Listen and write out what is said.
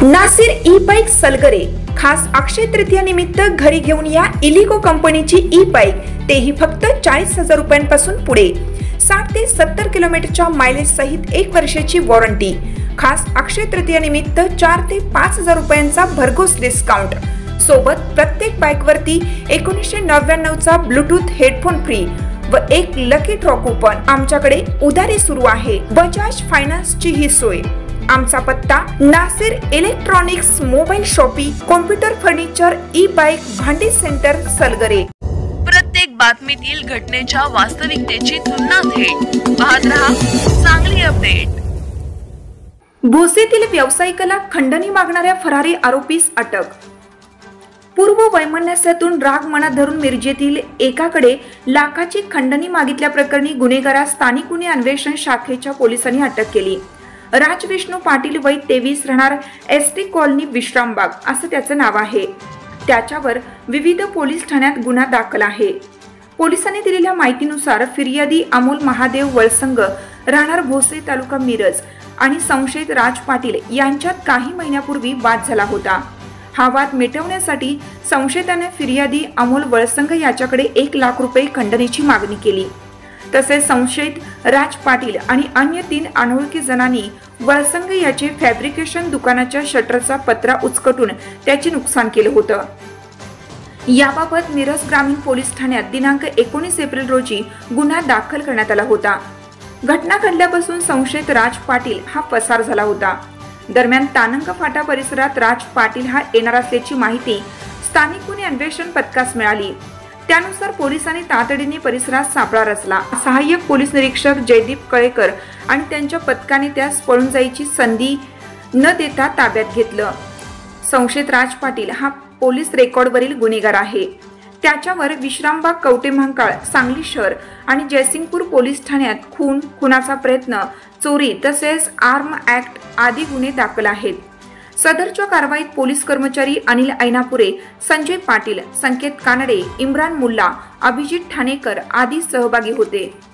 Nasir e bike Salgare खास अक्षय तृतीया निमित्त घरी घेऊन या इलिगो कंपनीची ई बाईक, तेही फक्त 40,000 रुपयांपासून पुढे 60 ते 70 किलोमीटरच्या मायलेज सहित 1 वर्षाची वॉरंटी। खास अक्षय तृतीया निमित्त 4 ते 5,000 रुपयांचा भरघोस डिस्काउंट सोबत प्रत्येक बाईकवरती 1999चा ब्लूटूथ हेडफोन फ्री व एक लकी ड्रॉ कूपन। आमच्याकडे उधारी सुरू आहे। बजाज फायनान्सची ही सोय। आमचा पत्ता Nasir electronics, mobile shoppe, computer, furniture, e bike, भांडी सेंटर, सलगरे। प्रत्येक बातमीतील घटनेच्या वास्तविकतेची तुलना थेट पाहत रहा चांगली अपडेट। भोसेतील व्यावसायिकाला खंडणी मागणाऱ्या फरारी आरोपीस अटक। पूर्व वैमनस्यातून राग मनात धरून मिरजेतील एकाकडे लाखाची खंडणी मागितल्या प्रकरणी गुन्हेगारास स्थानिक गुन्हे अन्वेषण शाखेच्या पोलिसांनी अटक केली। राज विष्णू पाटील, वय 23, राहणार एसटी कॉलनी, विश्रामबाग असं त्याचं नाव आहे। त्याच्यावर विविध पोलीस ठाण्यात गुन्हा दाखल आहे। पोलिसांनी दिलेल्या माहितीनुसार फिर्यादी अमोल महादेव वळसंग, राहणार भोसे, तालुका मिरज आणि संशयित राज पाटील यांच्यात काही महिन्यापूर्वी वाद झाला होता। हा वाद मिटवण्यासाठी संशयिताने फिर्यादी अमोल वळसंग याच्याकडे 1 लाख रुपये खंडणीची मागणी केली। तसेच संशयित राज पाटील आणि अन्य 3 अनोळखी जणांनी वळसंग याचे फॅब्रिकेशन दुकानाच्या शटरचा पत्रा उचकटून त्याचे नुकसान केले होतं। याबाबत मिरज ग्रामीण पोलीस ठाण्यात दिनांक 19 एप्रिल रोजी गुन्हा दाखल करण्यात आला होता। घटना घडल्यापासून संशयित राज पाटील हा पसार झाला होता। दरम्यान तानंग फाटा परिसरात राज पाटील हा येणार असल्याची माहिती स्थानिक गुन्हे अन्वेषण पथकास मिळाली। त्यानुसार पोलिसांनी तातडीने परिसरात सापळा रचला। सहाय्यक पोलीस निरीक्षक जयदीप कळेकर आणि त्यांच्या पथकाने त्यास पळून जायची संधी न देता ताब्यात घेतलं। संशयित राज पाटील हा पोलीस रेकॉर्डवरील गुन्हेगार आहे। त्याच्यावर विश्रामबाग, कवटे महांकाळ, सांगली शहर आणि जयसिंगपूर पोलीस ठाण्यात खून, खुनाचा प्रयत्न, चोरी तसेच आर्म ऍक्ट आदी गुन्हे दाखल आहेत। सदरच्या कारवाईत पोलीस कर्मचारी अनिल ऐनापुरे, संजय पाटील, संकेत कानडे, इम्रान मुल्ला, अभिजित ठाणेकर आदी सहभागी होते।